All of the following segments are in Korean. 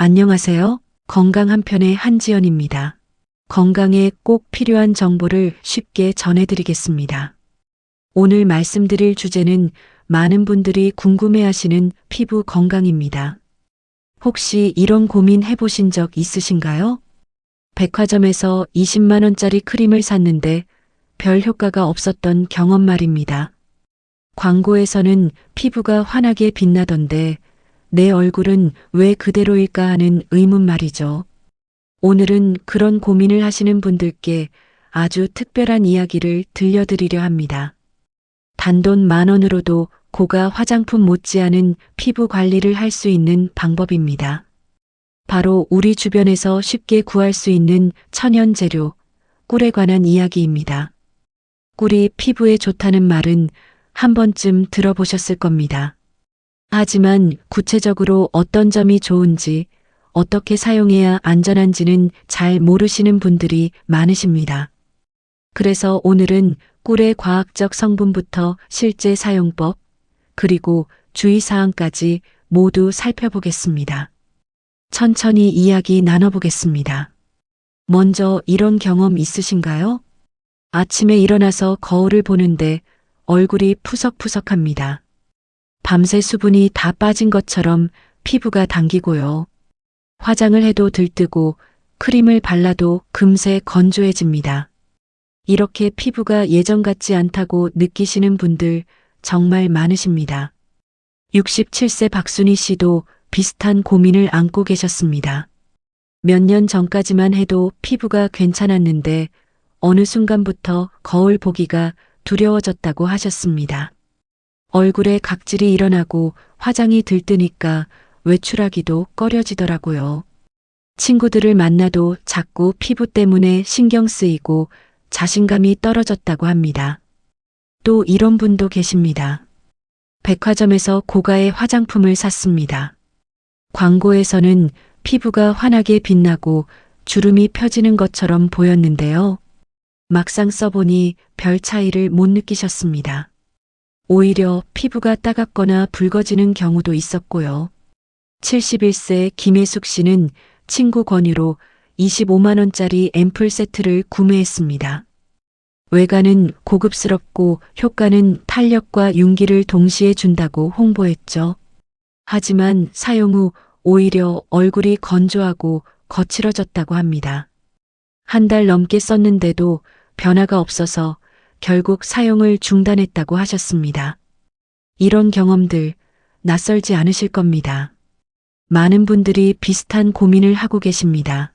안녕하세요. 건강 한편의 한지연입니다. 건강에 꼭 필요한 정보를 쉽게 전해드리겠습니다. 오늘 말씀드릴 주제는 많은 분들이 궁금해하시는 피부 건강입니다. 혹시 이런 고민 해보신 적 있으신가요? 백화점에서 20만 원짜리 크림을 샀는데 별 효과가 없었던 경험 말입니다. 광고에서는 피부가 환하게 빛나던데 내 얼굴은 왜 그대로일까 하는 의문 말이죠. 오늘은 그런 고민을 하시는 분들께 아주 특별한 이야기를 들려드리려 합니다. 단돈 10,000원으로도 고가 화장품 못지않은 피부 관리를 할 수 있는 방법입니다. 바로 우리 주변에서 쉽게 구할 수 있는 천연 재료, 꿀에 관한 이야기입니다. 꿀이 피부에 좋다는 말은 한 번쯤 들어보셨을 겁니다. 하지만 구체적으로 어떤 점이 좋은지, 어떻게 사용해야 안전한지는 잘 모르시는 분들이 많으십니다. 그래서 오늘은 꿀의 과학적 성분부터 실제 사용법, 그리고 주의사항까지 모두 살펴보겠습니다. 천천히 이야기 나눠보겠습니다. 먼저 이런 경험 있으신가요? 아침에 일어나서 거울을 보는데 얼굴이 푸석푸석합니다. 밤새 수분이 다 빠진 것처럼 피부가 당기고요. 화장을 해도 들뜨고 크림을 발라도 금세 건조해집니다. 이렇게 피부가 예전 같지 않다고 느끼시는 분들 정말 많으십니다. 67세 박순희 씨도 비슷한 고민을 안고 계셨습니다. 몇 년 전까지만 해도 피부가 괜찮았는데 어느 순간부터 거울 보기가 두려워졌다고 하셨습니다. 얼굴에 각질이 일어나고 화장이 들뜨니까 외출하기도 꺼려지더라고요. 친구들을 만나도 자꾸 피부 때문에 신경 쓰이고 자신감이 떨어졌다고 합니다. 또 이런 분도 계십니다. 백화점에서 고가의 화장품을 샀습니다. 광고에서는 피부가 환하게 빛나고 주름이 펴지는 것처럼 보였는데요. 막상 써보니 별 차이를 못 느끼셨습니다. 오히려 피부가 따갑거나 붉어지는 경우도 있었고요. 71세 김혜숙 씨는 친구 권유로 25만 원짜리 앰플 세트를 구매했습니다. 외관은 고급스럽고 효과는 탄력과 윤기를 동시에 준다고 홍보했죠. 하지만 사용 후 오히려 얼굴이 건조하고 거칠어졌다고 합니다. 한 달 넘게 썼는데도 변화가 없어서 결국 사용을 중단했다고 하셨습니다. 이런 경험들 낯설지 않으실 겁니다. 많은 분들이 비슷한 고민을 하고 계십니다.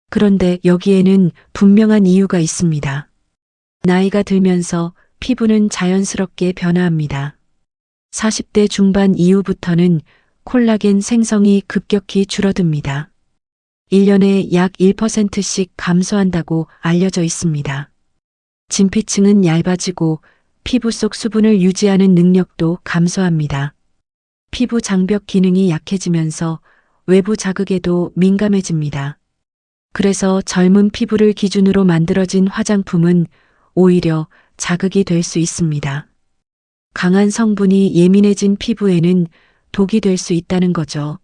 그런데 여기에는 분명한 이유가 있습니다. 나이가 들면서 피부는 자연스럽게 변화합니다. 40대 중반 이후부터는 콜라겐 생성이 급격히 줄어듭니다. 1년에 약 1%씩 감소한다고 알려져 있습니다. 진피층은 얇아지고 피부 속 수분을 유지하는 능력도 감소합니다. 피부 장벽 기능이 약해지면서 외부 자극에도 민감해집니다. 그래서 젊은 피부를 기준으로 만들어진 화장품은 오히려 자극이 될 수 있습니다. 강한 성분이 예민해진 피부에는 독이 될 수 있다는 거죠.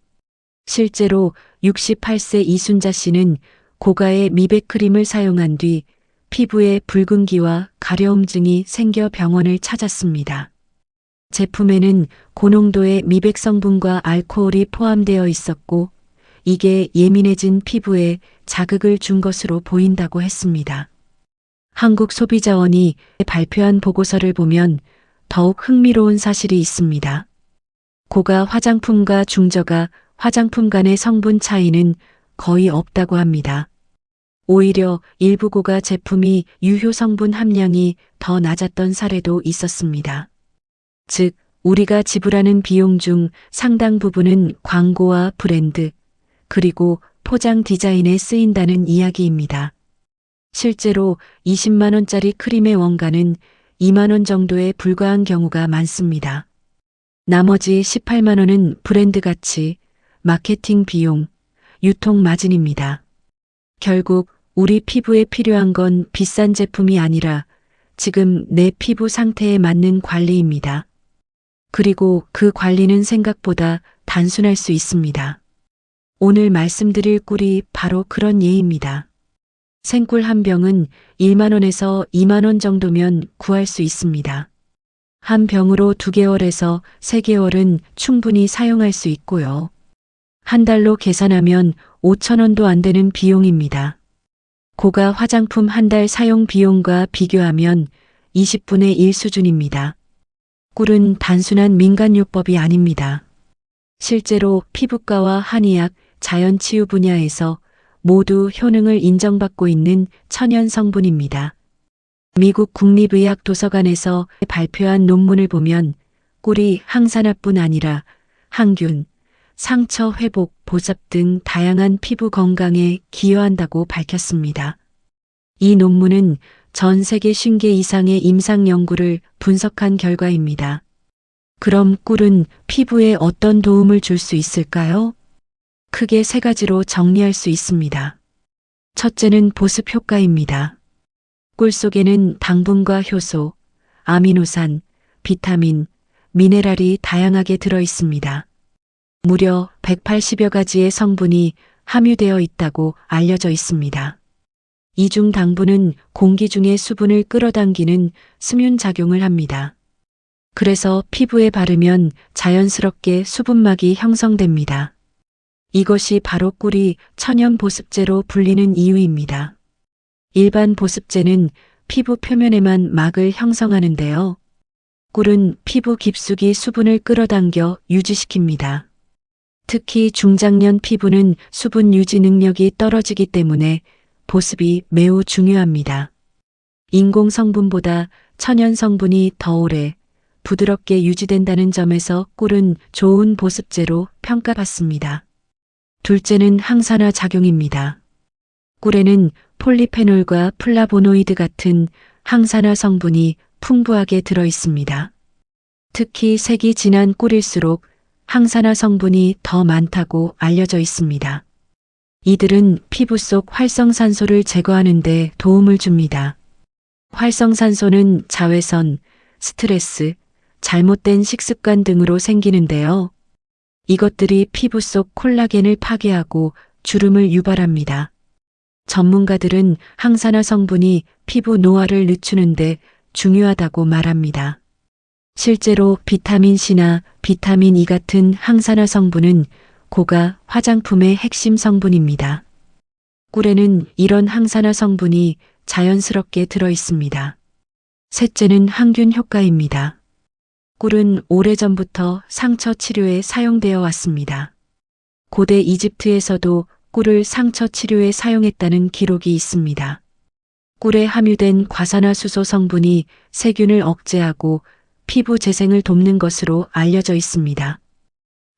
실제로 68세 이순자 씨는 고가의 미백 크림을 사용한 뒤 피부에 붉은기와 가려움증이 생겨 병원을 찾았습니다. 제품에는 고농도의 미백 성분과 알코올이 포함되어 있었고 이게 예민해진 피부에 자극을 준 것으로 보인다고 했습니다. 한국소비자원이 발표한 보고서를 보면 더욱 흥미로운 사실이 있습니다. 고가 화장품과 중저가 화장품 간의 성분 차이는 거의 없다고 합니다. 오히려 일부 고가 제품이 유효 성분 함량이 더 낮았던 사례도 있었습니다. 즉, 우리가 지불하는 비용 중 상당 부분은 광고와 브랜드, 그리고 포장 디자인에 쓰인다는 이야기입니다. 실제로 20만 원짜리 크림의 원가는 2만 원 정도에 불과한 경우가 많습니다. 나머지 18만 원은 브랜드 가치, 마케팅 비용, 유통 마진입니다. 결국 우리 피부에 필요한 건 비싼 제품이 아니라 지금 내 피부 상태에 맞는 관리입니다. 그리고 그 관리는 생각보다 단순할 수 있습니다. 오늘 말씀드릴 꿀이 바로 그런 예입니다. 생꿀 한 병은 1만 원에서 2만 원 정도면 구할 수 있습니다. 한 병으로 2개월에서 3개월은 충분히 사용할 수 있고요. 한 달로 계산하면 5천 원도 안 되는 비용입니다. 고가 화장품 한 달 사용 비용과 비교하면 20분의 1 수준입니다. 꿀은 단순한 민간요법이 아닙니다. 실제로 피부과와 한의학, 자연치유 분야에서 모두 효능을 인정받고 있는 천연 성분입니다. 미국 국립의학도서관에서 발표한 논문을 보면 꿀이 항산화뿐 아니라 항균, 상처 회복, 보습 등 다양한 피부 건강에 기여한다고 밝혔습니다. 이 논문은 전 세계 50개 이상의 임상 연구를 분석한 결과입니다. 그럼 꿀은 피부에 어떤 도움을 줄 수 있을까요? 크게 3가지로 정리할 수 있습니다. 첫째는 보습 효과입니다. 꿀 속에는 당분과 효소, 아미노산, 비타민, 미네랄이 다양하게 들어 있습니다. 무려 180여 가지의 성분이 함유되어 있다고 알려져 있습니다. 이 중 당분은 공기 중의 수분을 끌어당기는 스뮨 작용을 합니다. 그래서 피부에 바르면 자연스럽게 수분막이 형성됩니다. 이것이 바로 꿀이 천연 보습제로 불리는 이유입니다. 일반 보습제는 피부 표면에만 막을 형성하는데요. 꿀은 피부 깊숙이 수분을 끌어당겨 유지시킵니다. 특히 중장년 피부는 수분 유지 능력이 떨어지기 때문에 보습이 매우 중요합니다. 인공 성분보다 천연 성분이 더 오래 부드럽게 유지된다는 점에서 꿀은 좋은 보습제로 평가받습니다. 둘째는 항산화 작용입니다. 꿀에는 폴리페놀과 플라보노이드 같은 항산화 성분이 풍부하게 들어 있습니다. 특히 색이 진한 꿀일수록 항산화 성분이 더 많다고 알려져 있습니다. 이들은 피부 속 활성산소를 제거하는 데 도움을 줍니다. 활성산소는 자외선, 스트레스, 잘못된 식습관 등으로 생기는데요. 이것들이 피부 속 콜라겐을 파괴하고 주름을 유발합니다. 전문가들은 항산화 성분이 피부 노화를 늦추는데 중요하다고 말합니다. 실제로 비타민 C나 비타민 E 같은 항산화 성분은 고가 화장품의 핵심 성분입니다. 꿀에는 이런 항산화 성분이 자연스럽게 들어 있습니다. 셋째는 항균 효과입니다. 꿀은 오래전부터 상처 치료에 사용되어 왔습니다. 고대 이집트에서도 꿀을 상처 치료에 사용했다는 기록이 있습니다. 꿀에 함유된 과산화수소 성분이 세균을 억제하고 피부 재생을 돕는 것으로 알려져 있습니다.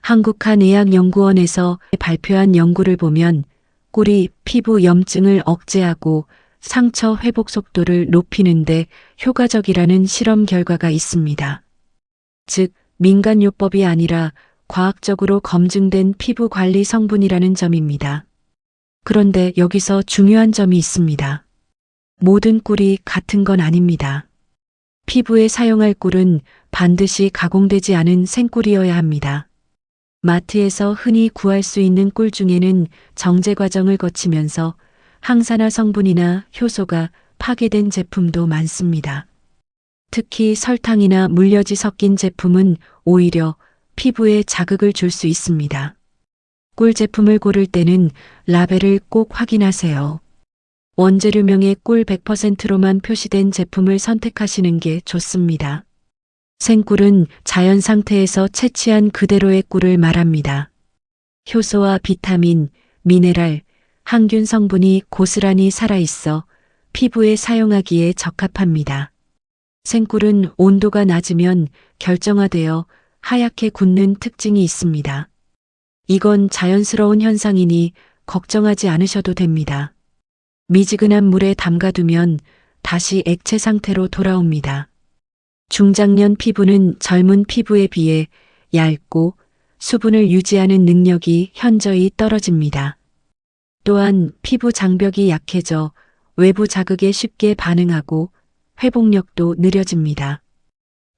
한국한의학연구원에서 발표한 연구를 보면 꿀이 피부 염증을 억제하고 상처 회복 속도를 높이는 데 효과적이라는 실험 결과가 있습니다. 즉, 민간요법이 아니라 과학적으로 검증된 피부 관리 성분이라는 점입니다. 그런데 여기서 중요한 점이 있습니다. 모든 꿀이 같은 건 아닙니다. 피부에 사용할 꿀은 반드시 가공되지 않은 생꿀이어야 합니다. 마트에서 흔히 구할 수 있는 꿀 중에는 정제 과정을 거치면서 항산화 성분이나 효소가 파괴된 제품도 많습니다. 특히 설탕이나 물엿이 섞인 제품은 오히려 피부에 자극을 줄 수 있습니다. 꿀 제품을 고를 때는 라벨을 꼭 확인하세요. 원재료명에 꿀 100%로만 표시된 제품을 선택하시는 게 좋습니다. 생꿀은 자연 상태에서 채취한 그대로의 꿀을 말합니다. 효소와 비타민, 미네랄, 항균 성분이 고스란히 살아있어 피부에 사용하기에 적합합니다. 생꿀은 온도가 낮으면 결정화되어 하얗게 굳는 특징이 있습니다. 이건 자연스러운 현상이니 걱정하지 않으셔도 됩니다. 미지근한 물에 담가두면 다시 액체 상태로 돌아옵니다. 중장년 피부는 젊은 피부에 비해 얇고 수분을 유지하는 능력이 현저히 떨어집니다. 또한 피부 장벽이 약해져 외부 자극에 쉽게 반응하고 회복력도 느려집니다.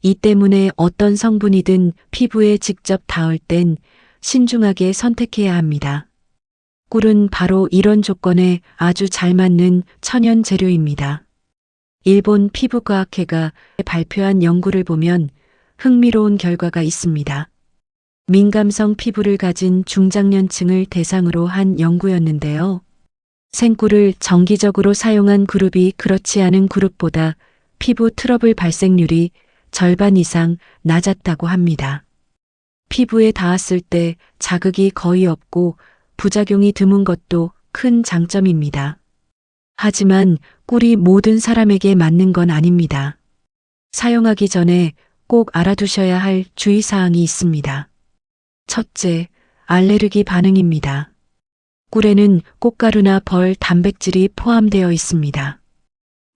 이 때문에 어떤 성분이든 피부에 직접 닿을 땐 신중하게 선택해야 합니다. 꿀은 바로 이런 조건에 아주 잘 맞는 천연 재료입니다. 일본 피부과학회가 발표한 연구를 보면 흥미로운 결과가 있습니다. 민감성 피부를 가진 중장년층을 대상으로 한 연구였는데요. 생꿀을 정기적으로 사용한 그룹이 그렇지 않은 그룹보다 피부 트러블 발생률이 절반 이상 낮았다고 합니다. 피부에 닿았을 때 자극이 거의 없고 부작용이 드문 것도 큰 장점입니다. 하지만 꿀이 모든 사람에게 맞는 건 아닙니다. 사용하기 전에 꼭 알아두셔야 할 주의사항이 있습니다. 첫째, 알레르기 반응입니다. 꿀에는 꽃가루나 벌 단백질이 포함되어 있습니다.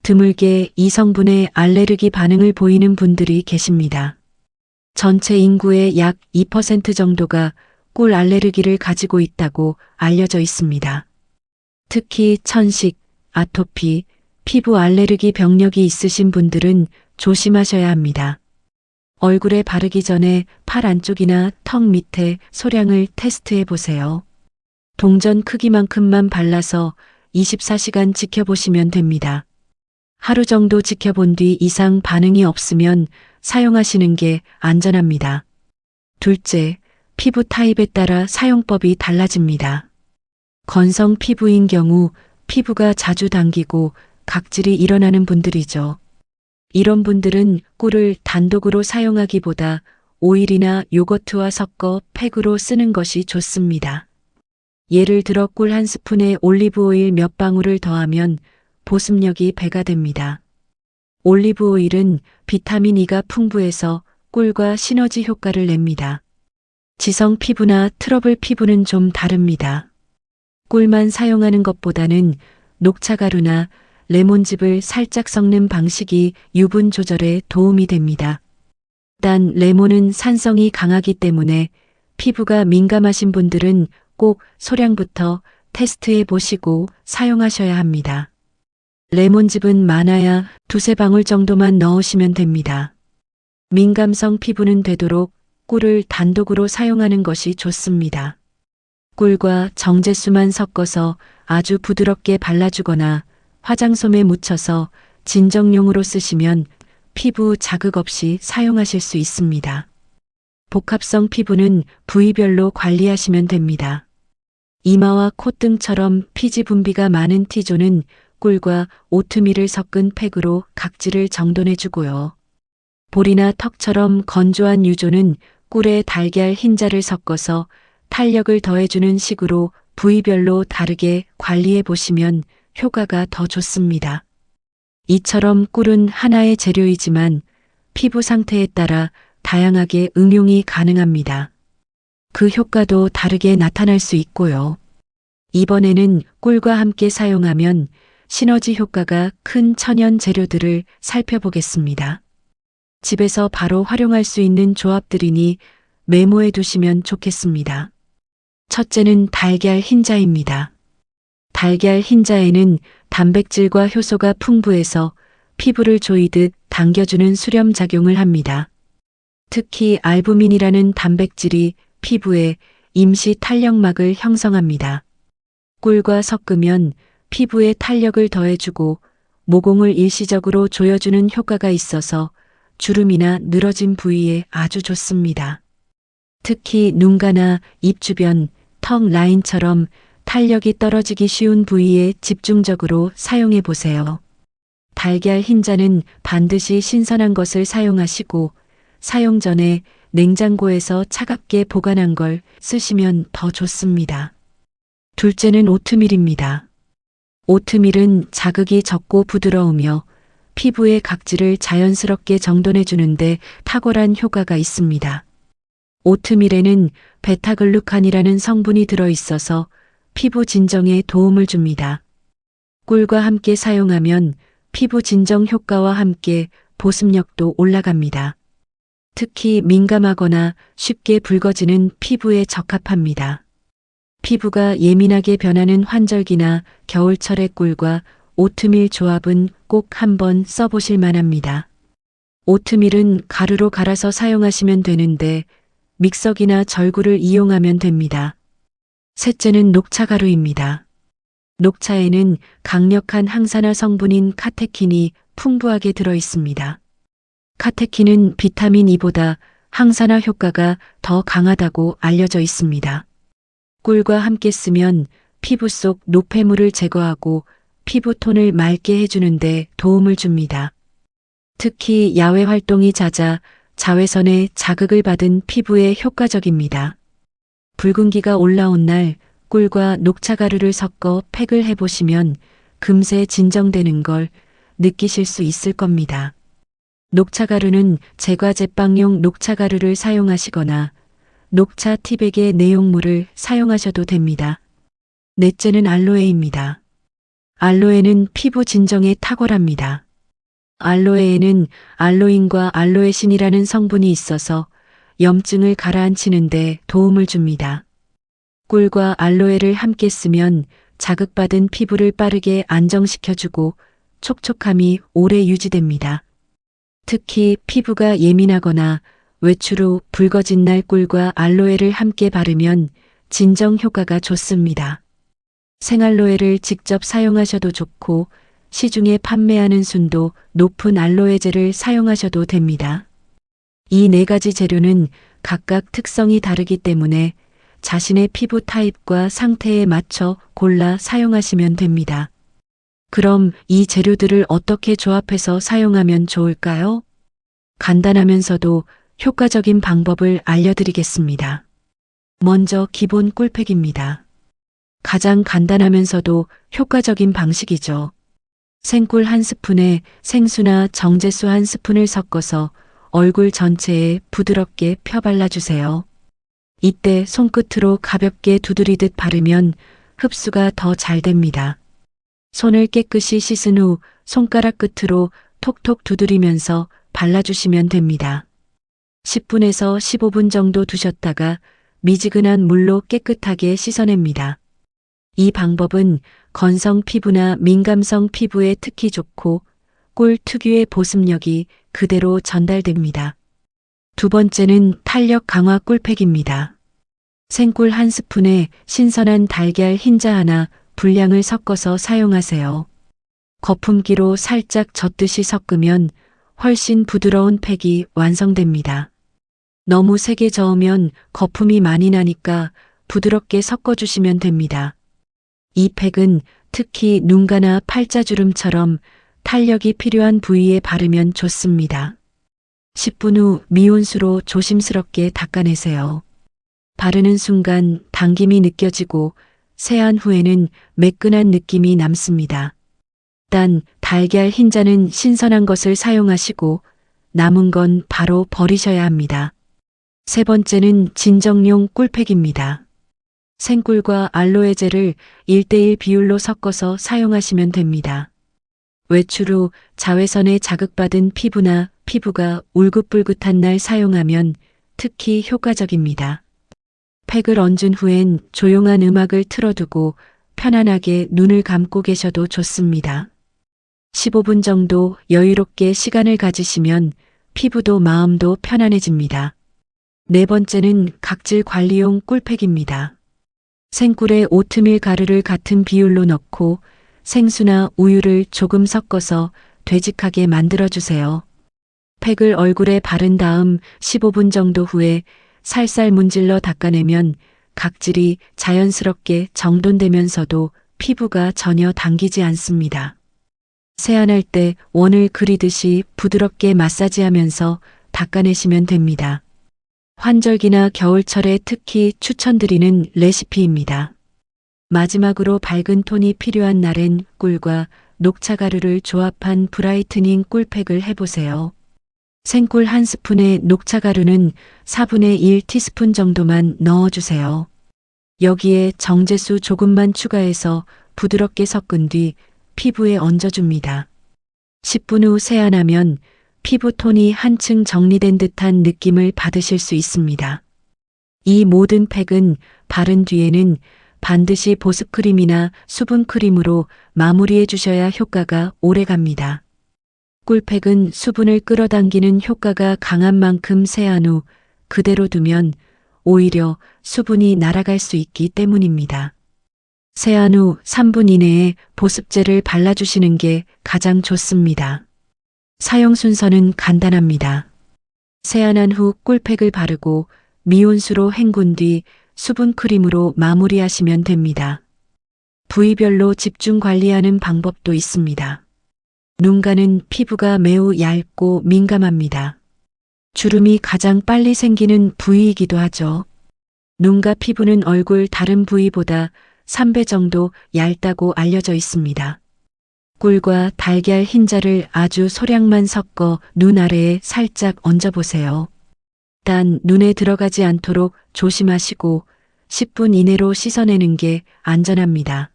드물게 이 성분에 알레르기 반응을 보이는 분들이 계십니다. 전체 인구의 약 2% 정도가 꿀 알레르기를 가지고 있다고 알려져 있습니다. 특히 천식, 아토피, 피부 알레르기 병력이 있으신 분들은 조심하셔야 합니다. 얼굴에 바르기 전에 팔 안쪽이나 턱 밑에 소량을 테스트해 보세요. 동전 크기만큼만 발라서 24시간 지켜보시면 됩니다. 하루 정도 지켜본 뒤 이상 반응이 없으면 사용하시는 게 안전합니다. 둘째, 피부 타입에 따라 사용법이 달라집니다. 건성 피부인 경우 피부가 자주 당기고 각질이 일어나는 분들이죠. 이런 분들은 꿀을 단독으로 사용하기보다 오일이나 요거트와 섞어 팩으로 쓰는 것이 좋습니다. 예를 들어 꿀 한 스푼에 올리브 오일 몇 방울을 더하면 보습력이 배가 됩니다. 올리브 오일은 비타민 E가 풍부해서 꿀과 시너지 효과를 냅니다. 지성 피부나 트러블 피부는 좀 다릅니다. 꿀만 사용하는 것보다는 녹차가루나 레몬즙을 살짝 섞는 방식이 유분 조절에 도움이 됩니다. 단 레몬은 산성이 강하기 때문에 피부가 민감하신 분들은 꼭 소량부터 테스트해 보시고 사용하셔야 합니다. 레몬즙은 많아야 두세 방울 정도만 넣으시면 됩니다. 민감성 피부는 되도록 꿀을 단독으로 사용하는 것이 좋습니다. 꿀과 정제수만 섞어서 아주 부드럽게 발라주거나 화장솜에 묻혀서 진정용으로 쓰시면 피부 자극 없이 사용하실 수 있습니다. 복합성 피부는 부위별로 관리하시면 됩니다. 이마와 콧등처럼 피지 분비가 많은 T존은 꿀과 오트밀을 섞은 팩으로 각질을 정돈해 주고요. 볼이나 턱처럼 건조한 유존은 꿀에 달걀 흰자를 섞어서 탄력을 더해주는 식으로 부위별로 다르게 관리해 보시면 효과가 더 좋습니다. 이처럼 꿀은 하나의 재료이지만 피부 상태에 따라 다양하게 응용이 가능합니다. 그 효과도 다르게 나타날 수 있고요. 이번에는 꿀과 함께 사용하면 시너지 효과가 큰 천연 재료들을 살펴보겠습니다. 집에서 바로 활용할 수 있는 조합들이니 메모해 두시면 좋겠습니다. 첫째는 달걀 흰자입니다. 달걀 흰자에는 단백질과 효소가 풍부해서 피부를 조이듯 당겨주는 수렴 작용을 합니다. 특히 알부민이라는 단백질이 피부에 임시 탄력막을 형성합니다. 꿀과 섞으면 피부에 탄력을 더해주고 모공을 일시적으로 조여주는 효과가 있어서 주름이나 늘어진 부위에 아주 좋습니다. 특히 눈가나 입 주변, 턱 라인처럼 탄력이 떨어지기 쉬운 부위에 집중적으로 사용해 보세요. 달걀 흰자는 반드시 신선한 것을 사용하시고 사용 전에 냉장고에서 차갑게 보관한 걸 쓰시면 더 좋습니다. 둘째는 오트밀입니다. 오트밀은 자극이 적고 부드러우며 피부의 각질을 자연스럽게 정돈해 주는데 탁월한 효과가 있습니다. 오트밀에는 베타글루칸이라는 성분이 들어있어서 피부 진정에 도움을 줍니다. 꿀과 함께 사용하면 피부 진정 효과와 함께 보습력도 올라갑니다. 특히 민감하거나 쉽게 붉어지는 피부에 적합합니다. 피부가 예민하게 변하는 환절기나 겨울철의 꿀과 오트밀 조합은 꼭 한번 써보실 만합니다. 오트밀은 가루로 갈아서 사용하시면 되는데 믹서기나 절구를 이용하면 됩니다. 셋째는 녹차가루입니다. 녹차에는 강력한 항산화 성분인 카테킨이 풍부하게 들어 있습니다. 카테킨은 비타민 E보다 항산화 효과가 더 강하다고 알려져 있습니다. 꿀과 함께 쓰면 피부 속 노폐물을 제거하고 피부톤을 맑게 해주는데 도움을 줍니다. 특히 야외 활동이 잦아 자외선에 자극을 받은 피부에 효과적입니다. 붉은기가 올라온 날 꿀과 녹차가루를 섞어 팩을 해보시면 금세 진정되는 걸 느끼실 수 있을 겁니다. 녹차가루는 제과 제빵용 녹차가루를 사용하시거나 녹차 티백의 내용물을 사용하셔도 됩니다. 넷째는 알로에입니다. 알로에는 피부 진정에 탁월합니다. 알로에에는 알로인과 알로에신이라는 성분이 있어서 염증을 가라앉히는 데 도움을 줍니다. 꿀과 알로에를 함께 쓰면 자극받은 피부를 빠르게 안정시켜주고 촉촉함이 오래 유지됩니다. 특히 피부가 예민하거나 외출 후 붉어진 날 꿀과 알로에를 함께 바르면 진정 효과가 좋습니다. 생알로에를 직접 사용하셔도 좋고 시중에 판매하는 순도 높은 알로에젤을 사용하셔도 됩니다. 이 네 가지 재료는 각각 특성이 다르기 때문에 자신의 피부 타입과 상태에 맞춰 골라 사용하시면 됩니다. 그럼 이 재료들을 어떻게 조합해서 사용하면 좋을까요? 간단하면서도 효과적인 방법을 알려드리겠습니다. 먼저 기본 꿀팩입니다. 가장 간단하면서도 효과적인 방식이죠. 생꿀 1스푼에 생수나 정제수 1스푼을 섞어서 얼굴 전체에 부드럽게 펴 발라주세요. 이때 손끝으로 가볍게 두드리듯 바르면 흡수가 더 잘 됩니다. 손을 깨끗이 씻은 후 손가락 끝으로 톡톡 두드리면서 발라주시면 됩니다. 10분에서 15분 정도 두셨다가 미지근한 물로 깨끗하게 씻어냅니다. 이 방법은 건성 피부나 민감성 피부에 특히 좋고 꿀 특유의 보습력이 그대로 전달됩니다. 두 번째는 탄력 강화 꿀팩입니다. 생꿀 1스푼에 신선한 달걀 흰자 하나 분량을 섞어서 사용하세요. 거품기로 살짝 젓듯이 섞으면 훨씬 부드러운 팩이 완성됩니다. 너무 세게 저으면 거품이 많이 나니까 부드럽게 섞어주시면 됩니다. 이 팩은 특히 눈가나 팔자주름처럼 탄력이 필요한 부위에 바르면 좋습니다. 10분 후 미온수로 조심스럽게 닦아내세요. 바르는 순간 당김이 느껴지고 세안 후에는 매끈한 느낌이 남습니다. 단 달걀 흰자는 신선한 것을 사용하시고 남은 건 바로 버리셔야 합니다. 세 번째는 진정용 꿀팩입니다. 생꿀과 알로에젤을 1:1 비율로 섞어서 사용하시면 됩니다. 외출 후 자외선에 자극받은 피부나 피부가 울긋불긋한 날 사용하면 특히 효과적입니다. 팩을 얹은 후엔 조용한 음악을 틀어두고 편안하게 눈을 감고 계셔도 좋습니다. 15분 정도 여유롭게 시간을 가지시면 피부도 마음도 편안해집니다. 네 번째는 각질 관리용 꿀팩입니다. 생꿀에 오트밀 가루를 같은 비율로 넣고 생수나 우유를 조금 섞어서 되직하게 만들어주세요. 팩을 얼굴에 바른 다음 15분 정도 후에 살살 문질러 닦아내면 각질이 자연스럽게 정돈되면서도 피부가 전혀 당기지 않습니다. 세안할 때 원을 그리듯이 부드럽게 마사지하면서 닦아내시면 됩니다. 환절기나 겨울철에 특히 추천드리는 레시피입니다. 마지막으로 밝은 톤이 필요한 날엔 꿀과 녹차가루를 조합한 브라이트닝 꿀팩을 해보세요. 생꿀 1스푼에 녹차가루는 4분의 1 티스푼 정도만 넣어주세요. 여기에 정제수 조금만 추가해서 부드럽게 섞은 뒤 피부에 얹어줍니다. 10분 후 세안하면 피부톤이 한층 정리된 듯한 느낌을 받으실 수 있습니다. 이 모든 팩은 바른 뒤에는 반드시 보습크림이나 수분크림으로 마무리해 주셔야 효과가 오래갑니다. 꿀팩은 수분을 끌어당기는 효과가 강한 만큼 세안 후 그대로 두면 오히려 수분이 날아갈 수 있기 때문입니다. 세안 후 3분 이내에 보습제를 발라주시는 게 가장 좋습니다. 사용 순서는 간단합니다. 세안한 후 꿀팩을 바르고 미온수로 헹군 뒤 수분 크림으로 마무리하시면 됩니다. 부위별로 집중 관리하는 방법도 있습니다. 눈가는 피부가 매우 얇고 민감합니다. 주름이 가장 빨리 생기는 부위이기도 하죠. 눈과 피부는 얼굴 다른 부위보다 3배 정도 얇다고 알려져 있습니다. 꿀과 달걀 흰자를 아주 소량만 섞어 눈 아래에 살짝 얹어보세요. 단 눈에 들어가지 않도록 조심하시고 10분 이내로 씻어내는 게 안전합니다.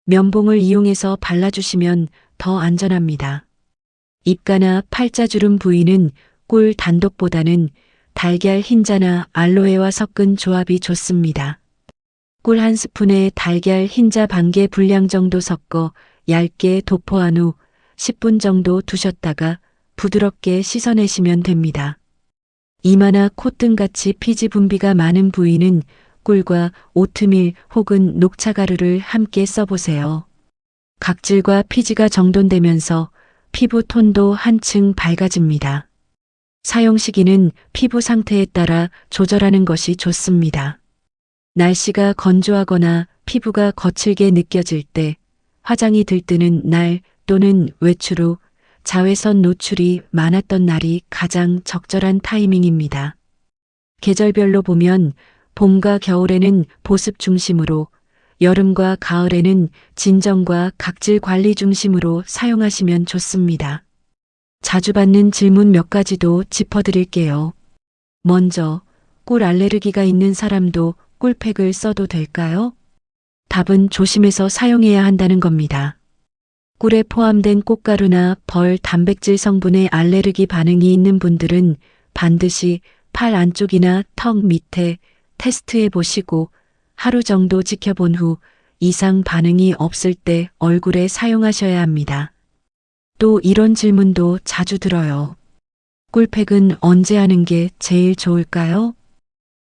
면봉을 이용해서 발라주시면 더 안전합니다. 입가나 팔자주름 부위는 꿀 단독보다는 달걀 흰자나 알로에와 섞은 조합이 좋습니다. 꿀 한 스푼에 달걀 흰자 반 개 분량 정도 섞어 얇게 도포한 후 10분 정도 두셨다가 부드럽게 씻어내시면 됩니다. 이마나 콧등같이 피지 분비가 많은 부위는 꿀과 오트밀 혹은 녹차가루를 함께 써보세요. 각질과 피지가 정돈되면서 피부 톤도 한층 밝아집니다. 사용 시기는 피부 상태에 따라 조절하는 것이 좋습니다. 날씨가 건조하거나 피부가 거칠게 느껴질 때, 화장이 들뜨는 날 또는 외출 후 자외선 노출이 많았던 날이 가장 적절한 타이밍입니다. 계절별로 보면 봄과 겨울에는 보습 중심으로, 여름과 가을에는 진정과 각질 관리 중심으로 사용하시면 좋습니다. 자주 받는 질문 몇 가지도 짚어드릴게요. 먼저, 꿀 알레르기가 있는 사람도 꿀팩을 써도 될까요? 답은 조심해서 사용해야 한다는 겁니다. 꿀에 포함된 꽃가루나 벌 단백질 성분에 알레르기 반응이 있는 분들은 반드시 팔 안쪽이나 턱 밑에 테스트해 보시고 하루 정도 지켜본 후 이상 반응이 없을 때 얼굴에 사용하셔야 합니다. 또 이런 질문도 자주 들어요. 꿀팩은 언제 하는 게 제일 좋을까요?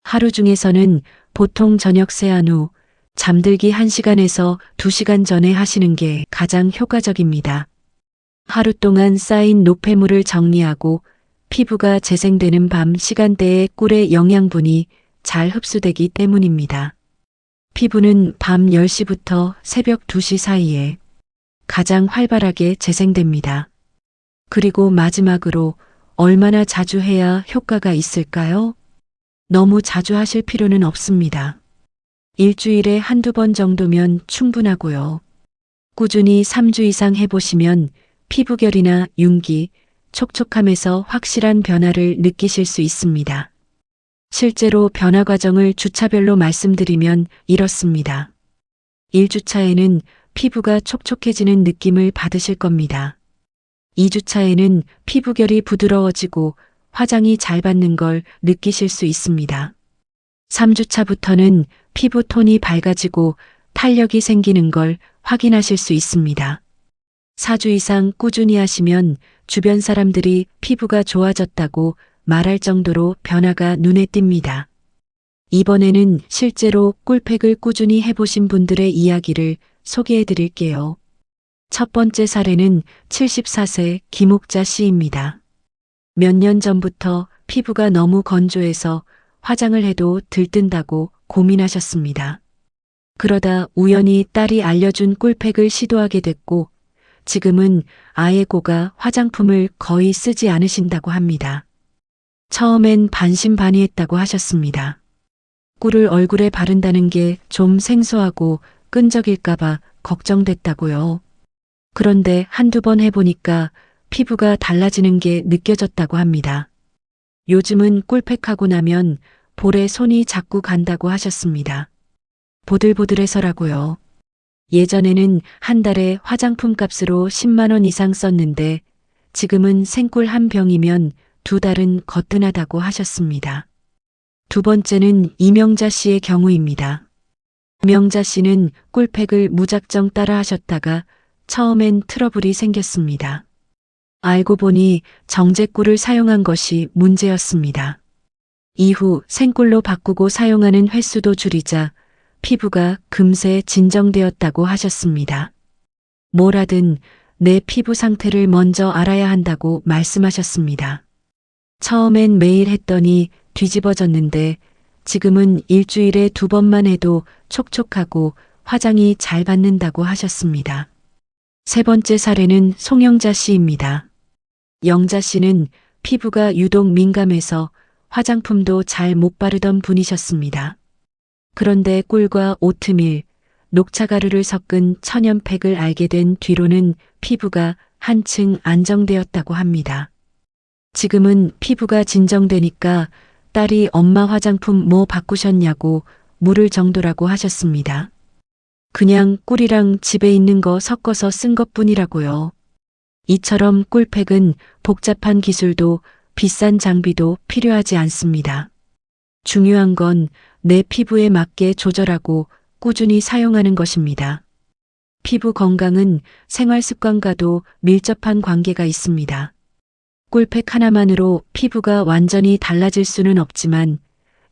하루 중에서는 보통 저녁 세안 후 잠들기 1시간에서 2시간 전에 하시는 게 가장 효과적입니다. 하루 동안 쌓인 노폐물을 정리하고 피부가 재생되는 밤 시간대에 꿀의 영양분이 잘 흡수되기 때문입니다. 피부는 밤 10시부터 새벽 2시 사이에 가장 활발하게 재생됩니다. 그리고 마지막으로 얼마나 자주 해야 효과가 있을까요? 너무 자주 하실 필요는 없습니다. 일주일에 한두 번 정도면 충분하고요. 꾸준히 3주 이상 해보시면 피부결이나 윤기, 촉촉함에서 확실한 변화를 느끼실 수 있습니다. 실제로 변화 과정을 주차별로 말씀드리면 이렇습니다. 1주차에는 피부가 촉촉해지는 느낌을 받으실 겁니다. 2주차에는 피부결이 부드러워지고 화장이 잘 받는 걸 느끼실 수 있습니다. 3주차부터는 피부 톤이 밝아지고 탄력이 생기는 걸 확인하실 수 있습니다. 4주 이상 꾸준히 하시면 주변 사람들이 피부가 좋아졌다고 말할 정도로 변화가 눈에 띕니다. 이번에는 실제로 꿀팩을 꾸준히 해보신 분들의 이야기를 소개해 드릴게요. 첫 번째 사례는 74세 김옥자 씨입니다. 몇 년 전부터 피부가 너무 건조해서 화장을 해도 들뜬다고 고민하셨습니다. 그러다 우연히 딸이 알려준 꿀팩을 시도하게 됐고 지금은 아예 고가 화장품을 거의 쓰지 않으신다고 합니다. 처음엔 반신반의했다고 하셨습니다. 꿀을 얼굴에 바른다는 게 좀 생소하고 끈적일까봐 걱정됐다고요. 그런데 한두 번 해보니까 피부가 달라지는 게 느껴졌다고 합니다. 요즘은 꿀팩하고 나면 볼에 손이 자꾸 간다고 하셨습니다. 보들보들해서라고요. 예전에는 한 달에 화장품 값으로 10만 원 이상 썼는데 지금은 생꿀 한 병이면 2달은 거뜬하다고 하셨습니다. 두 번째는 이명자 씨의 경우입니다. 이명자 씨는 꿀팩을 무작정 따라 하셨다가 처음엔 트러블이 생겼습니다. 알고 보니 정제꿀을 사용한 것이 문제였습니다. 이후 생꿀로 바꾸고 사용하는 횟수도 줄이자 피부가 금세 진정되었다고 하셨습니다. 뭐라든 내 피부 상태를 먼저 알아야 한다고 말씀하셨습니다. 처음엔 매일 했더니 뒤집어졌는데 지금은 일주일에 2번만 해도 촉촉하고 화장이 잘 받는다고 하셨습니다. 세 번째 사례는 송영자 씨입니다. 영자 씨는 피부가 유독 민감해서 화장품도 잘 못 바르던 분이셨습니다. 그런데 꿀과 오트밀, 녹차가루를 섞은 천연팩을 알게 된 뒤로는 피부가 한층 안정되었다고 합니다. 지금은 피부가 진정되니까 딸이 엄마 화장품 뭐 바꾸셨냐고 물을 정도라고 하셨습니다. 그냥 꿀이랑 집에 있는 거 섞어서 쓴 것뿐이라고요. 이처럼 꿀팩은 복잡한 기술도 비싼 장비도 필요하지 않습니다. 중요한 건 내 피부에 맞게 조절하고 꾸준히 사용하는 것입니다. 피부 건강은 생활 습관과도 밀접한 관계가 있습니다. 꿀팩 하나만으로 피부가 완전히 달라질 수는 없지만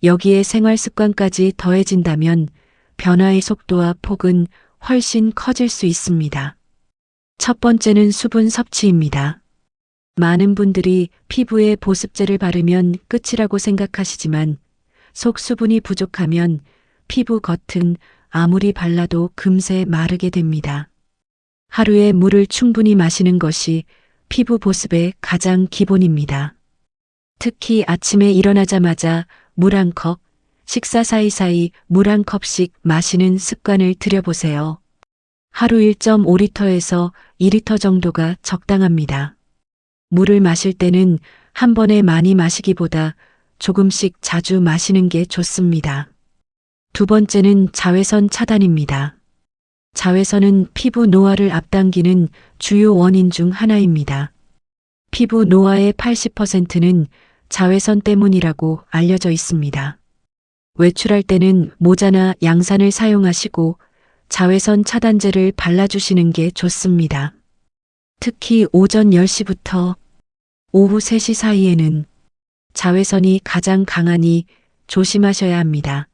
여기에 생활 습관까지 더해진다면 변화의 속도와 폭은 훨씬 커질 수 있습니다. 첫 번째는 수분 섭취입니다. 많은 분들이 피부에 보습제를 바르면 끝이라고 생각하시지만 속 수분이 부족하면 피부 겉은 아무리 발라도 금세 마르게 됩니다. 하루에 물을 충분히 마시는 것이 피부 보습의 가장 기본입니다. 특히 아침에 일어나자마자 물 한 컵, 식사 사이사이 물 한 컵씩 마시는 습관을 들여보세요. 하루 1.5리터에서 2리터 정도가 적당합니다. 물을 마실 때는 한 번에 많이 마시기보다 조금씩 자주 마시는 게 좋습니다. 두 번째는 자외선 차단입니다. 자외선은 피부 노화를 앞당기는 주요 원인 중 하나입니다. 피부 노화의 80%는 자외선 때문이라고 알려져 있습니다. 외출할 때는 모자나 양산을 사용하시고 자외선 차단제를 발라주시는 게 좋습니다. 특히 오전 10시부터 오후 3시 사이에는 자외선이 가장 강하니 조심하셔야 합니다.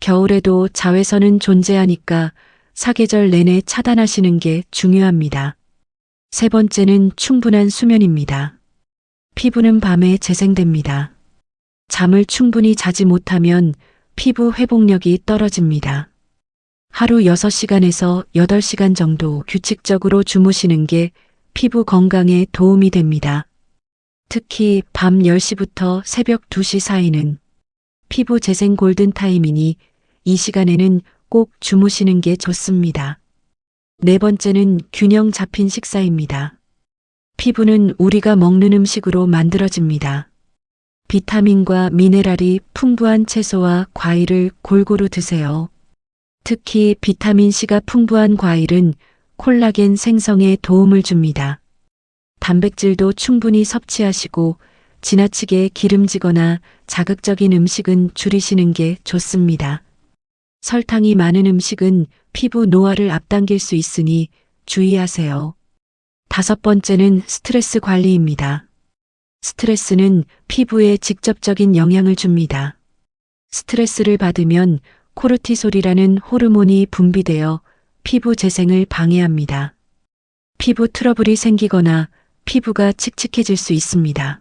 겨울에도 자외선은 존재하니까 사계절 내내 차단하시는 게 중요합니다. 세 번째는 충분한 수면입니다. 피부는 밤에 재생됩니다. 잠을 충분히 자지 못하면 피부 회복력이 떨어집니다. 하루 6시간에서 8시간 정도 규칙적으로 주무시는 게 피부 건강에 도움이 됩니다. 특히 밤 10시부터 새벽 2시 사이는 피부 재생 골든타임이니 이 시간에는 꼭 주무시는 게 좋습니다. 네 번째는 균형 잡힌 식사입니다. 피부는 우리가 먹는 음식으로 만들어집니다. 비타민과 미네랄이 풍부한 채소와 과일을 골고루 드세요. 특히 비타민C가 풍부한 과일은 콜라겐 생성에 도움을 줍니다. 단백질도 충분히 섭취하시고 지나치게 기름지거나 자극적인 음식은 줄이시는 게 좋습니다. 설탕이 많은 음식은 피부 노화를 앞당길 수 있으니 주의하세요. 다섯 번째는 스트레스 관리입니다. 스트레스는 피부에 직접적인 영향을 줍니다. 스트레스를 받으면 코르티솔이라는 호르몬이 분비되어 피부 재생을 방해합니다. 피부 트러블이 생기거나 피부가 칙칙해질 수 있습니다.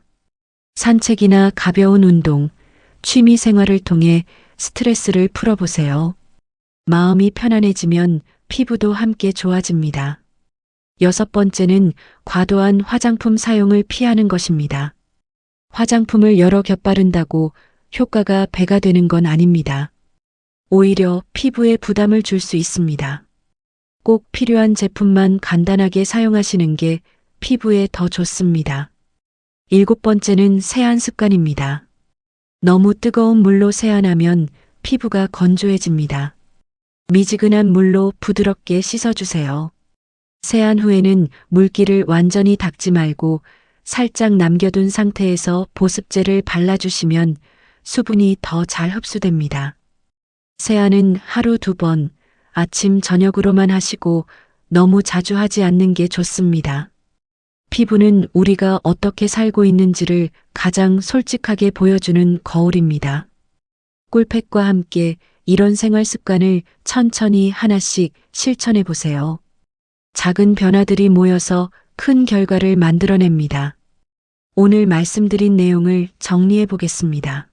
산책이나 가벼운 운동, 취미 생활을 통해 스트레스를 풀어보세요. 마음이 편안해지면 피부도 함께 좋아집니다. 여섯 번째는 과도한 화장품 사용을 피하는 것입니다. 화장품을 여러 겹 바른다고 효과가 배가 되는 건 아닙니다. 오히려 피부에 부담을 줄 수 있습니다. 꼭 필요한 제품만 간단하게 사용하시는 게 피부에 더 좋습니다. 일곱 번째는 세안 습관입니다. 너무 뜨거운 물로 세안하면 피부가 건조해집니다. 미지근한 물로 부드럽게 씻어주세요. 세안 후에는 물기를 완전히 닦지 말고 살짝 남겨둔 상태에서 보습제를 발라주시면 수분이 더 잘 흡수됩니다. 세안은 하루 2번, 아침 저녁으로만 하시고 너무 자주 하지 않는 게 좋습니다. 피부는 우리가 어떻게 살고 있는지를 가장 솔직하게 보여주는 거울입니다. 꿀팩과 함께 이런 생활 습관을 천천히 하나씩 실천해 보세요. 작은 변화들이 모여서 큰 결과를 만들어냅니다. 오늘 말씀드린 내용을 정리해 보겠습니다.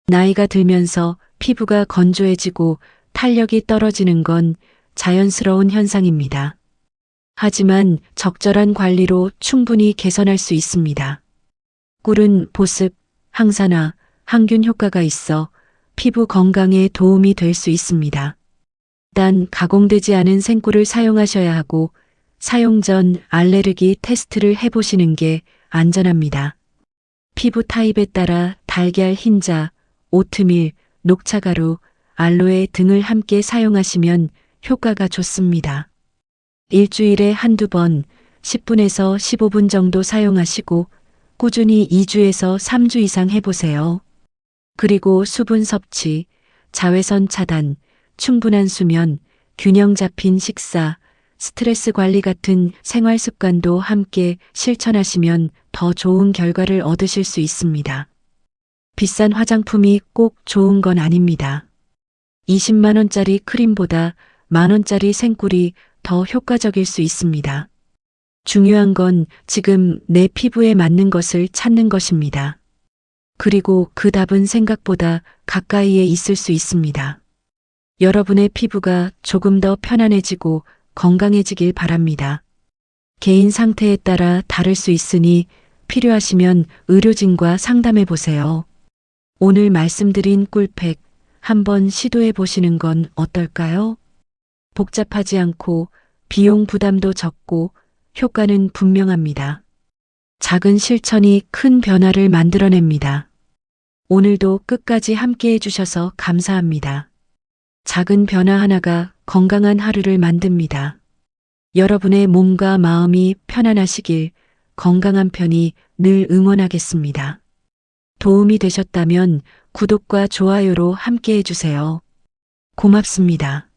나이가 들면서 피부가 건조해지고 탄력이 떨어지는 건 자연스러운 현상입니다. 하지만 적절한 관리로 충분히 개선할 수 있습니다. 꿀은 보습, 항산화, 항균 효과가 있어 피부 건강에 도움이 될 수 있습니다. 단 가공되지 않은 생꿀을 사용하셔야 하고 사용 전 알레르기 테스트를 해보시는 게 안전합니다. 피부 타입에 따라 달걀 흰자, 오트밀, 녹차가루, 알로에 등을 함께 사용하시면 효과가 좋습니다. 일주일에 한두 번 10분에서 15분 정도 사용하시고 꾸준히 2주에서 3주 이상 해보세요. 그리고 수분 섭취, 자외선 차단, 충분한 수면, 균형 잡힌 식사, 스트레스 관리 같은 생활 습관도 함께 실천하시면 더 좋은 결과를 얻으실 수 있습니다. 비싼 화장품이 꼭 좋은 건 아닙니다. 20만 원짜리 크림보다 만 원짜리 생꿀이 더 효과적일 수 있습니다. 중요한 건 지금 내 피부에 맞는 것을 찾는 것입니다. 그리고 그 답은 생각보다 가까이에 있을 수 있습니다. 여러분의 피부가 조금 더 편안해지고 건강해지길 바랍니다. 개인 상태에 따라 다를 수 있으니 필요하시면 의료진과 상담해 보세요. 오늘 말씀드린 꿀팩 한번 시도해 보시는 건 어떨까요? 복잡하지 않고 비용 부담도 적고 효과는 분명합니다. 작은 실천이 큰 변화를 만들어냅니다. 오늘도 끝까지 함께 해주셔서 감사합니다. 작은 변화 하나가 건강한 하루를 만듭니다. 여러분의 몸과 마음이 편안하시길 건강한 편이 늘 응원하겠습니다. 도움이 되셨다면 구독과 좋아요로 함께 해주세요. 고맙습니다.